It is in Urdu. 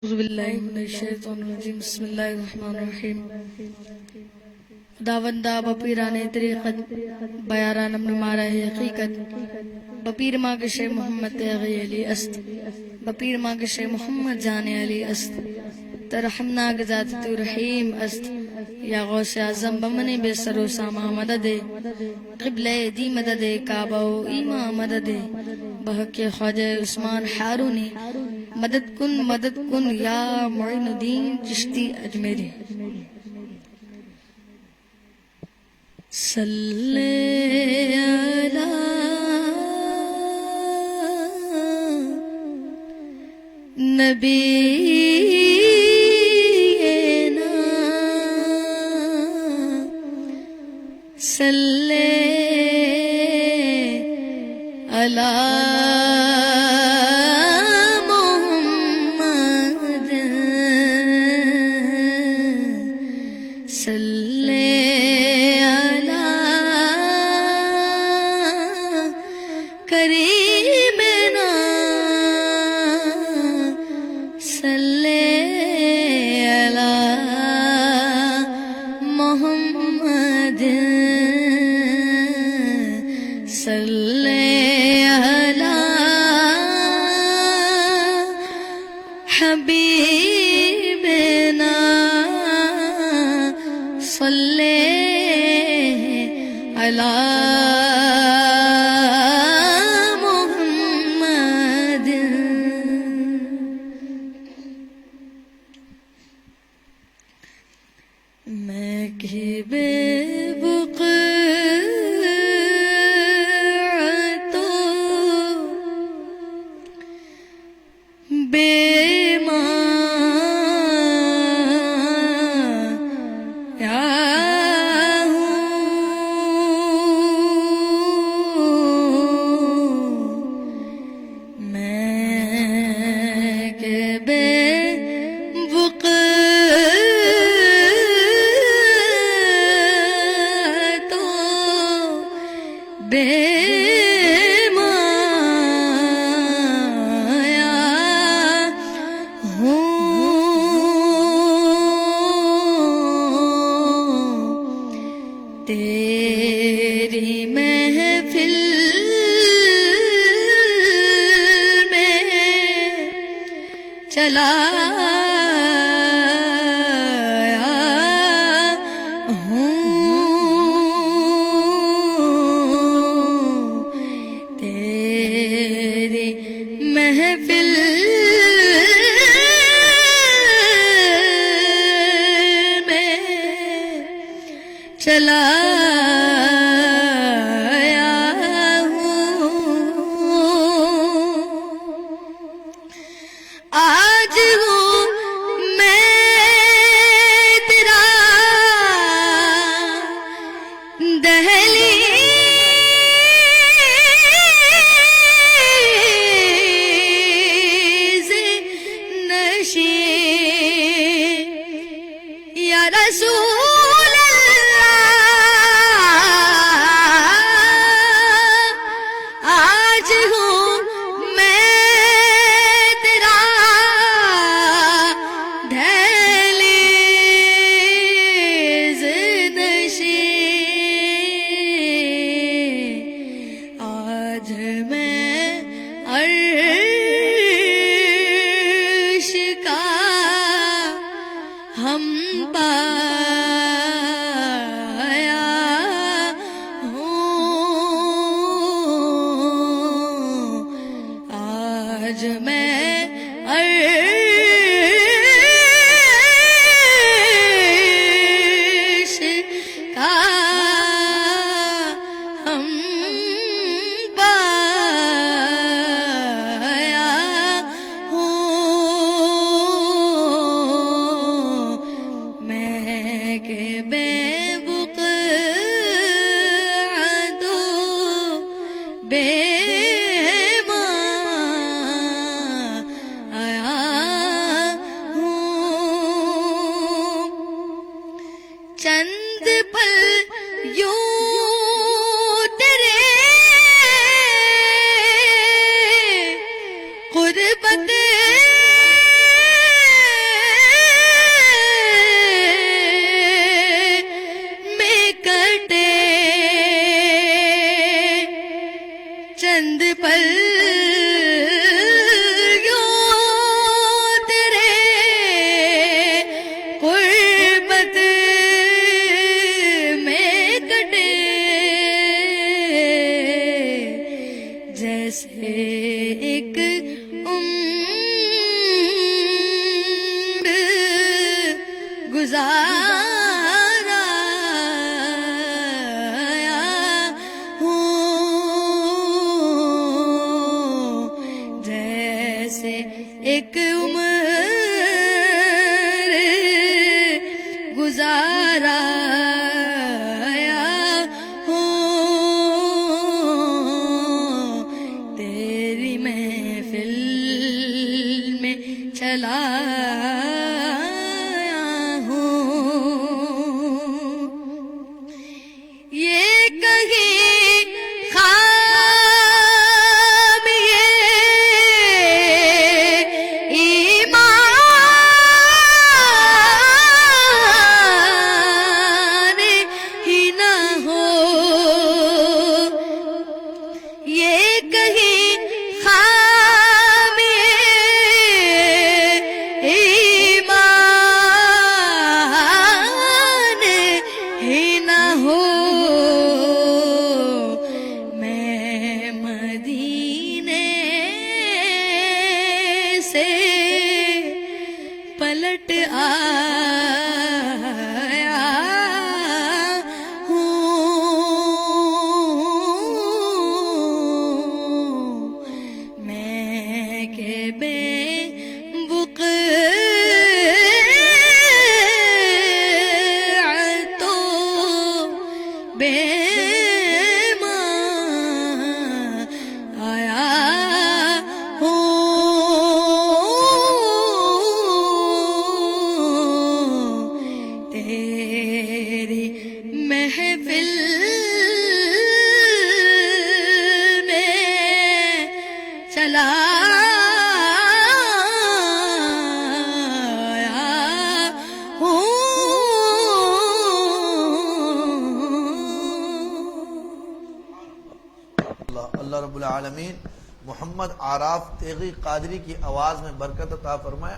اعوذ باللہ من الشیطان الرجیم بسم اللہ الرحمن الرحیم داوندا بپیرانے طریقت بیاران امن مارا حقیقت بپیر ماں گشے محمد تیغی علی است بپیر ماں گشے محمد جان علی است ترحمنا گزات تو رحیم است یا غوث اعظم بمن بے سر و ساما مدد قبلہ دی مدد کعبہ و ایمان مدد بحق خواجہ عثمان حارونی مدد کن یا معین الدین چشتی اجمیری صلی علی نبینا صلی علی کریمنا صلی علی محمد صلی علی حبیبنا صلی علی میں کہ بے وقعت بے مایا ہوں میں کہ بے بے مایا ہوں تیری محفل میں چلا محفل میں چلا آج ہوں میں تیرا دہلی یا رسول اللہ آج ہوں میں تیرا دہلیز نشین آج میں عرش کا ہم پایا ہوں آج میں عرش کا ہم پایا ہوں میں پلٹ آیا ہوں میں کہ بے وقعتوں بے محفل میں چلا اللہ رب العالمین محمد عراف تیغی قادری کی آواز میں برکت عطا فرمائے.